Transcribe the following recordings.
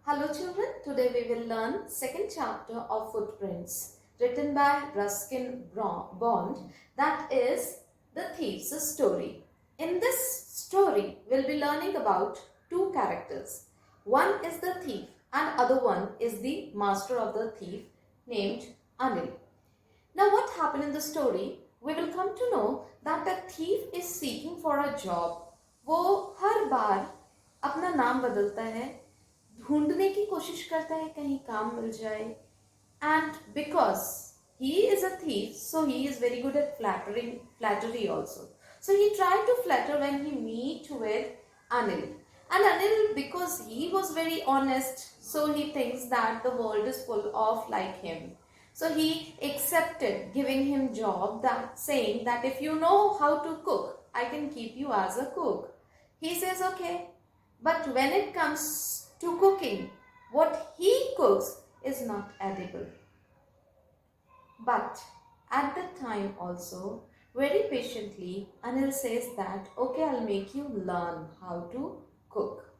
Hello children, today we will learn second chapter of Footprints written by Ruskin Bond, that is The Thief's Story. In this story, we'll be learning about two characters. One is the thief and other one is the master of the thief named Anil. Now what happened in the story? We will come to know that a thief is seeking for a job. वो हर बार अपना नाम बदलता है, ढूंढने की कोशिश करता है कहीं काम मिल जाए. And because he is a thief, so he is very good at flattery also. So he tried to flatter when he meet with Anil. And Anil, because he was very honest, so he thinks that the world is full of like him. So he accepted giving him job, that saying that if you know how to cook, I can keep you as a cook. He says okay. But when it comes to cooking, what he cooks is not edible. But at that time also, very patiently, Anil says that, okay, I'll make you learn how to cook.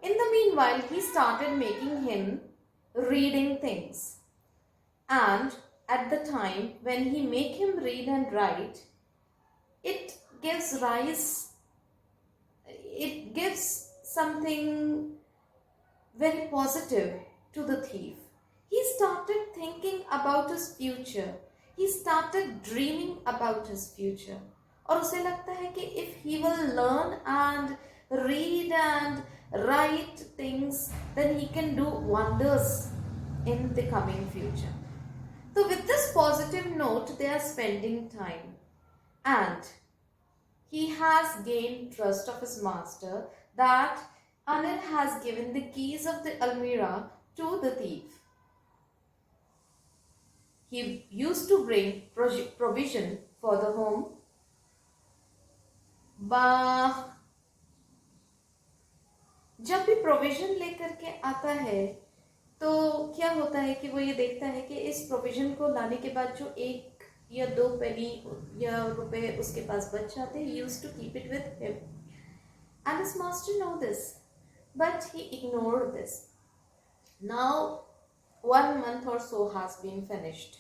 In the meanwhile, he started making him reading things. And at the time when he make him read and write, it gives something very positive to the thief. He started thinking about his future. He started dreaming about his future. और उसे लगता है कि if he will learn and read and write things, then he can do wonders in the coming future. So with this positive note, they are spending time. And he has gained trust of his master that Anil has given the keys of the Almirah to the thief. He used to bring provision for the home. जब भी provision लेकर के आता है तो क्या होता है कि वो ये देखता है कि इस प्रोविजन को लाने के बाद जो एक या दो पेनी या रुपए उसके पास बच जाते हैं, he used to keep it with him. And his master know this, but he ignored this. Now 1 month or so has been finished,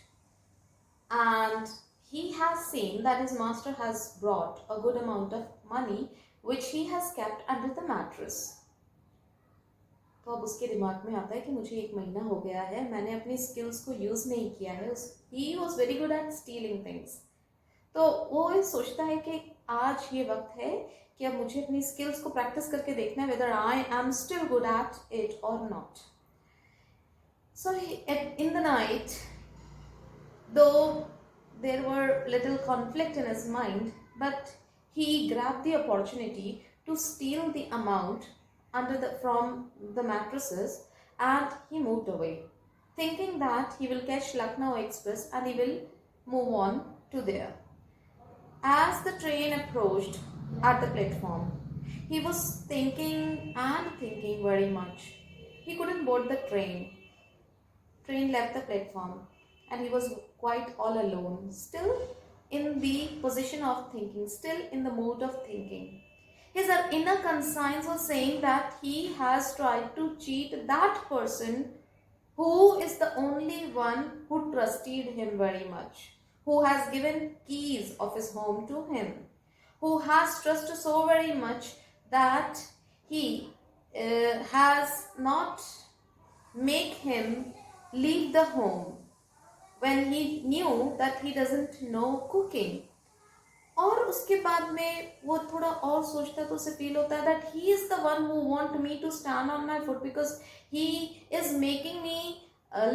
and he has seen that his master has brought a good amount of money which he has kept under the mattress. तो अब उसके दिमाग में आता है कि मुझे 1 महीना हो गया है, मैंने अपनी स्किल्स को यूज़ नहीं किया है. He was very good at stealing things. तो वो सोचता है कि आज ये वक्त है कि अब मुझे अपनी स्किल्स को प्रैक्टिस करके देखना है whether I am still good at it और not. So in the night, though there were little conflict in his mind, but he grabbed the opportunity to steal the amount from the mattresses, and he moved away, thinking that he will catch Lucknow Express and he will move on to there. As the train approached at the platform, he was thinking and thinking very much. He couldn't board the train. Train left the platform and he was quite all alone, still in the position of thinking, still in the mood of thinking. His inner conscience was saying that he has tried to cheat that person who is the only one who trusted him very much, who has given keys of his home to him, who has trusted so very much that he has not make him leave the home when he knew that he doesn't know cooking. और उसके बाद में वो थोड़ा और सोचता है तो उसे फील होता है that he is the one who want me to stand on my foot, because he is making me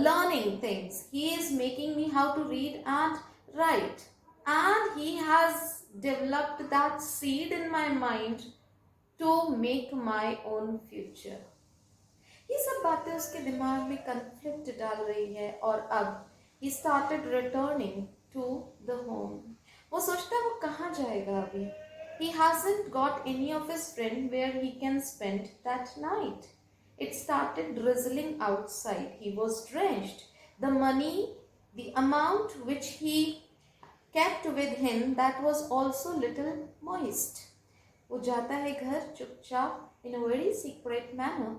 learning things. He is making me how to read and write, and he has developed that seed in my mind to make my own future. ये सब बातें उसके दिमाग में conflict डाल रही है. और अब he started returning to the home. वो सोचता है वो कहाँ जाएगा अभी. He hasn't got any of his friend where he can spend that night. It started drizzling outside. He was drenched. The money, the amount which he kept with him, that was also little moist. वो जाता है घर चुपचाप in a very secret manner.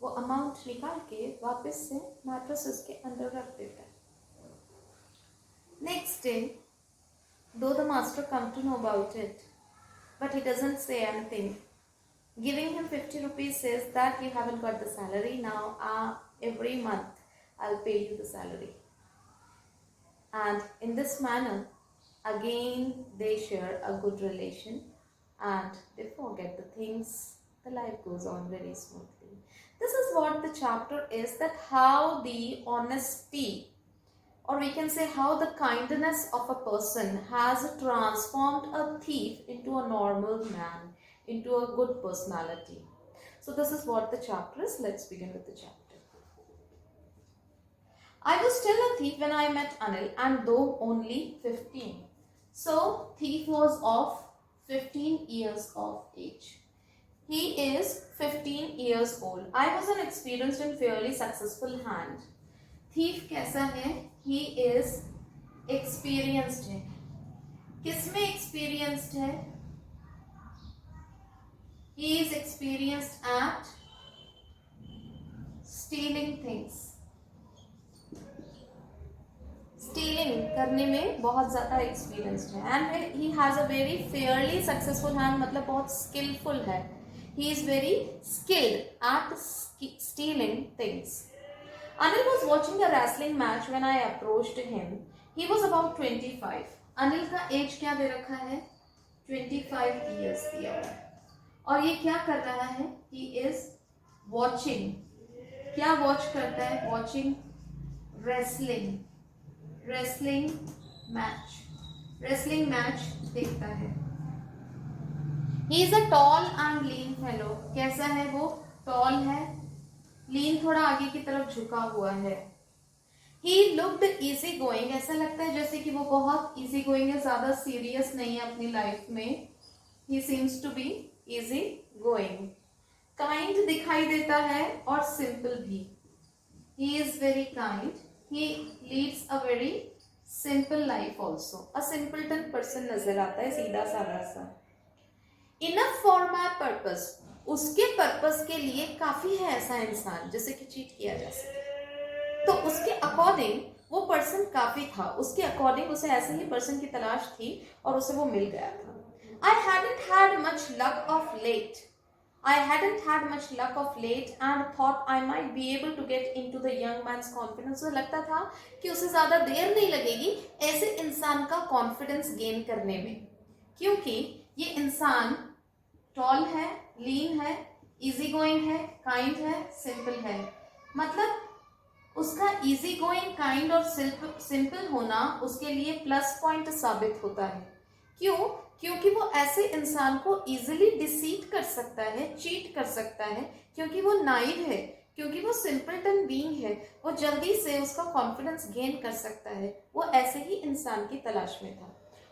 वो amount निकाल के वापस से मैट्रेस उसके अंदर रख देता है. Next day, though the master come to know about it, but he doesn't say anything. Giving him 50 rupees says that you haven't got the salary now. Every month I'll pay you the salary. And in this manner, again they share a good relation and they forget the things. The life goes on very smoothly. This is what the chapter is, that how the honesty, or we can say how the kindness of a person has transformed a thief into a normal man, into a good personality. So this is what the chapter is. Let's begin with the chapter. I was still a thief when I met Anil, and though only 15. So thief was of 15 years of age. He is 15 years old. I was an experienced and fairly successful hand. Thief कैसा है? He is experienced है. किसमें experienced है? He is experienced at stealing things. Stealing करने में बहुत ज़्यादा experienced है. And he has a very fairly successful hand, मतलब बहुत skillful है. He is very skilled at stealing things. Anil was watching a wrestling match when I approached him. He was about 25. Anil का as क्या दे रखा है? 25 years दिया हुआ है. और ये क्या कर रहा है? He is watching. क्या watch करता है? Watching wrestling match. Wrestling match देखता है. He is a tall and lean fellow. कैसा है वो? Tall है. लीन थोड़ा आगे की तरफ झुका हुआ है. He looked easy going. ऐसा लगता है जैसे कि वो बहुत easy going है, ज्यादा सीरियस नहीं है अपनी लाइफ में. He seems to be easy going. Kind दिखाई देता है और simple भी. He is very kind. He leads a very simple life also. A simpleton person नजर आता है, सीधा साधा सा. Enough for my purpose. उसके पर्पस के लिए काफी है ऐसा इंसान जिसे कि चीट किया जा सके. तो उसके अकॉर्डिंग वो पर्सन काफी था. उसके अकॉर्डिंग उसे ऐसे ही पर्सन की तलाश थी और उसे वो मिल गया था. I hadn't had much luck of late and thought I might be able to get into the young man's confidence. उसे लगता था कि उसे ज्यादा देर नहीं लगेगी ऐसे इंसान का कॉन्फिडेंस गेन करने में, क्योंकि ये इंसान टॉल है, लीन है, इजी गोइंग है, काइंड है, सिंपल है. मतलब उसका इजी गोइंग, काइंड और सिंपल होना उसके लिए प्लस पॉइंट साबित होता है. क्यों? क्योंकि वो ऐसे इंसान को इजीली डिसीट कर सकता है, चीट कर सकता है, क्योंकि वो नाइव है, क्योंकि वो सिंपलटन बीइंग है. वो जल्दी से उसका कॉन्फिडेंस गेन कर सकता है. वो ऐसे ही इंसान की तलाश में था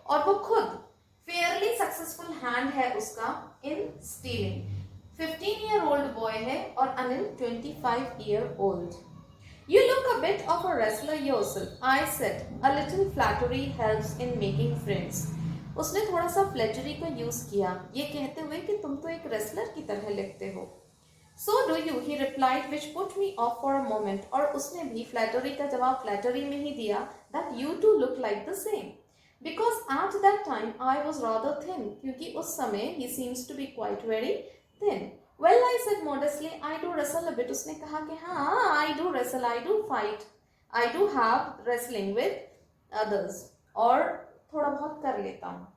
और वो खुद फेयरली सक्सेसफुल हैंड है उसका इन स्टीलिंग. 15-year-old बॉय है और Anil 25-year-old. You look a bit of a wrestler yourself, I said. A little flattery helps in making friends. उसने थोड़ा सा फ्लैटरी को यूज किया, ये कहते हुए कि तुम तो एक रेसलर की तरह लगते हो. So do you, he replied, which put me off for a moment. और उसने भी फ्लैटरी का जवाब फ्लैटरी में ही दिया, that you two look like the same. Because at that time I was rather thin. क्योंकि उस समय he seems to be quite very thin. Well, I said modestly, I do wrestle a bit. उसने कहा कि हाँ, I do wrestle, I do fight, I do have wrestling with others. और थोड़ा बहुत कर लेता हूँ.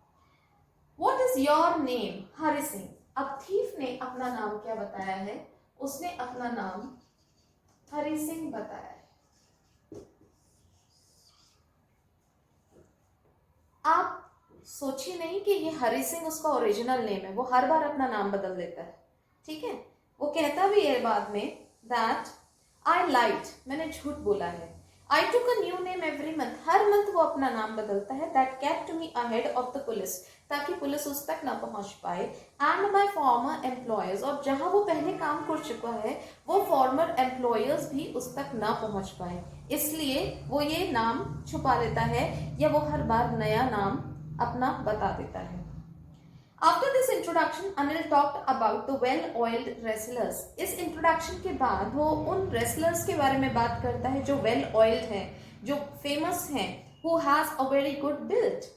What is your name? Hari Singh. अब थीफ ने अपना नाम क्या बताया है? उसने अपना नाम हरि सिंह बताया है. आप सोचिए नहीं कि ये हरि सिंह उसका ओरिजिनल नेम है. वो हर बार अपना नाम बदल देता है. ठीक है, वो कहता भी है बाद में that I lied, मैंने झूठ बोला है. I took a new name every month. Her month वो अपना नाम बदलता है. That kept me ahead of the police, ताकि पुलिस उस तक ना पहुंच पाए. And my former employers, और जहां वो पहले काम कर चुका है वो former employers भी उस तक ना पहुंच पाए. इसलिए वो ये नाम छुपा लेता है या वो हर बार नया नाम अपना बता देता है. After this introduction, Anil talked about the well-oiled wrestlers. इस introduction के बाद वो उन wrestlers के बारे में बात करता है जो well-oiled हैं, जो famous हैं, who has a very good build,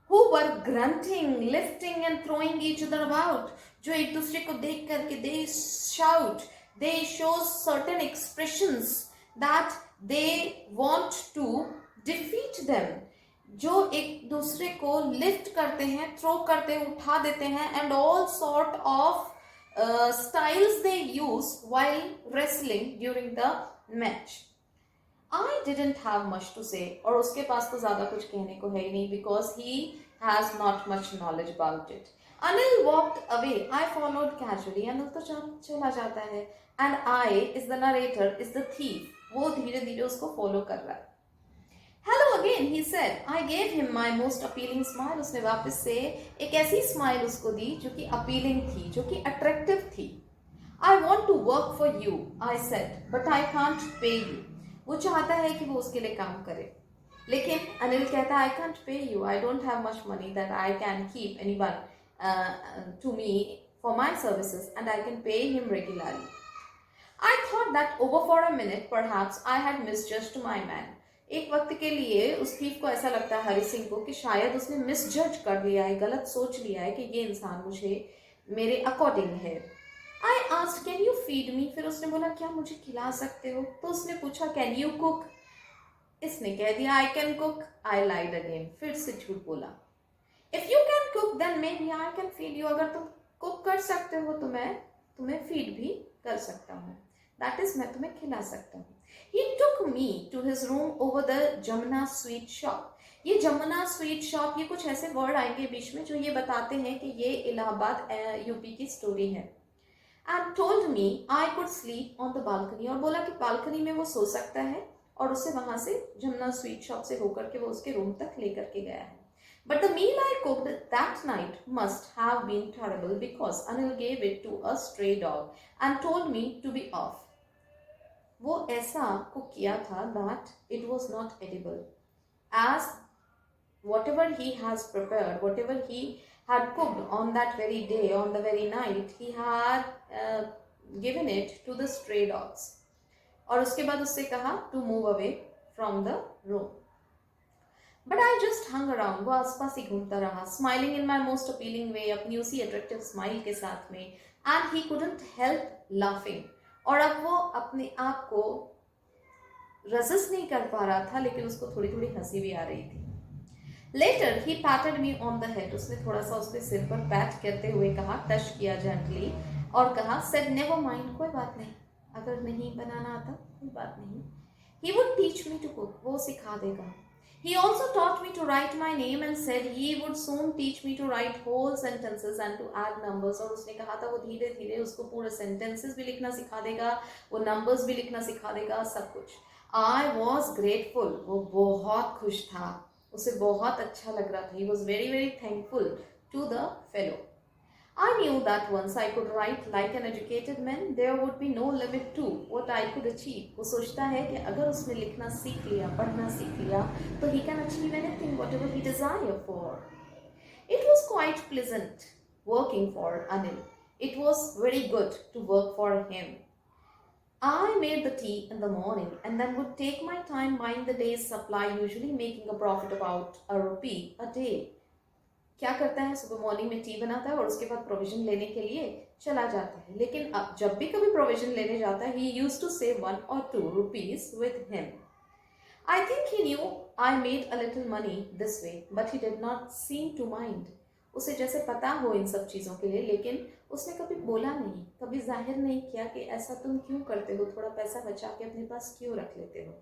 who were grunting, lifting and throwing each other about. जो एक दूसरे को देख करके they shout, they show certain expressions that they want to defeat them. जो एक दूसरे को लिफ्ट करते हैं, थ्रो करते हैं, उठा देते हैं, and all sort of styles they use while wrestling during the match. I didn't have much to say, और उसके पास तो ज्यादा कुछ कहने को है ही नहीं, because he has not much knowledge about it. Anil walked away. I followed casually. Anil तो चला जाता है, and I is the narrator, is the thief. वो धीरे धीरे उसको फॉलो कर रहा है. Hello again, he said. I gave him my most appealing smile. उसने वापस से एक ऐसी स्माइल उसको दी जो कि अपीलिंग थी, जो कि अट्रैक्टिव थी. I want to work for you, I said, but I can't pay you. वो चाहता है कि वो उसके लिए काम करे, लेकिन अनिल कहता है I can't pay you. I don't have much money that I can keep anyone to me for my services, and I can pay him regularly. I thought that over for a minute perhaps I had misjudged my man. एक वक्त के लिए उस thief को ऐसा लगता है, हरि सिंह को, कि शायद उसने मिसजज कर लिया है, गलत सोच लिया है कि ये इंसान मुझे मेरे अकॉर्डिंग है. I asked can you feed me. फिर उसने बोला क्या मुझे खिला सकते हो. तो उसने पूछा कैन यू कुक. इसने कह दिया I can cook. I lied again. फिर से झूठ बोला. If you can cook then maybe I can feed you. अगर तुम कुक कर सकते हो तो मैं तुम्हें फीड भी कर सकता हूँ. दैट इज मैं तुम्हें खिला सकता हूँ. He took me to his room over the Jamuna sweet shop. ये जमुना स्वीट शॉप, ये कुछ ऐसे वर्ड आएंगे बीच में जो ये बताते हैं कि ये इलाहाबाद यूपी की स्टोरी है. And told me I could sleep on the balcony. और बोला कि बालकनी में वो सो सकता है, और उसे वहां से जमुना स्वीट शॉप से होकर के वो उसके रूम तक लेकर के गया है. But the meal I cooked that night must have been terrible because Anil gave it to a stray dog and told me to be off. वो ऐसा कुक किया था that it was not edible, as whatever he has prepared, whatever he had cooked on that very day, on the very night, he had given it to the stray dogs. और उसके बाद उससे कहा to move away from the room. But I just hung around. वो आसपास ही घूमता रहा, smiling in my most appealing way, अपनी उसी attractive smile के साथ में, and he couldn't help laughing. और अब वो अपने आप को रेजिस्ट नहीं कर पा रहा था, लेकिन उसको थोड़ी थोड़ी हंसी भी आ रही थी. Later he patted me on the head. उसने थोड़ा सा उसके सिर पर पैट करते हुए कहा, टच किया जेंटली, और कहा सेड नेवर माइंड, कोई बात नहीं, अगर नहीं बनाना आता कोई बात नहीं. He would teach me to cook. वो सिखा देगा. He also taught me to write my name and said he would soon teach me to write whole sentences and to add numbers. और उसने कहा था वो धीरे धीरे उसको पूरे sentences भी लिखना सिखा देगा, वो numbers भी लिखना सिखा देगा, सब कुछ. I was grateful. वो बहुत खुश था, उसे बहुत अच्छा लग रहा था. He was very very thankful to the fellow. I knew that once I could write like an educated man, there would be no limit to what I could achieve. वो सोचता है कि अगर उसने लिखना सीख लिया, पढ़ना सीख लिया, तो he can achieve anything, whatever he desire for. It was quite pleasant working for Anil. It was very good to work for him. I made the tea in the morning and then would take my time buying the day's supply, usually making a profit about ₹1 a day. क्या करता है, सुबह morning में T बनाता है और उसके बाद प्रोविजन लेने के लिए चला जाता है. लेकिन अब जब भी कभी प्रोविजन लेने जाता है, he used to save 1 or 2 rupees with him. I think he knew I made a little money this way, but he did not seem to mind. उसे जैसे पता हो इन सब चीज़ों के लिए, लेकिन उसने कभी बोला नहीं, कभी जाहिर नहीं किया कि ऐसा तुम क्यों करते हो, थोड़ा पैसा बचा के अपने पास क्यों रख लेते हो.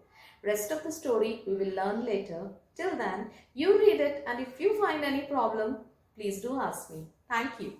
Rest of the story we will learn later. Till then, you read it, and if you find any problem, please do ask me. Thank you.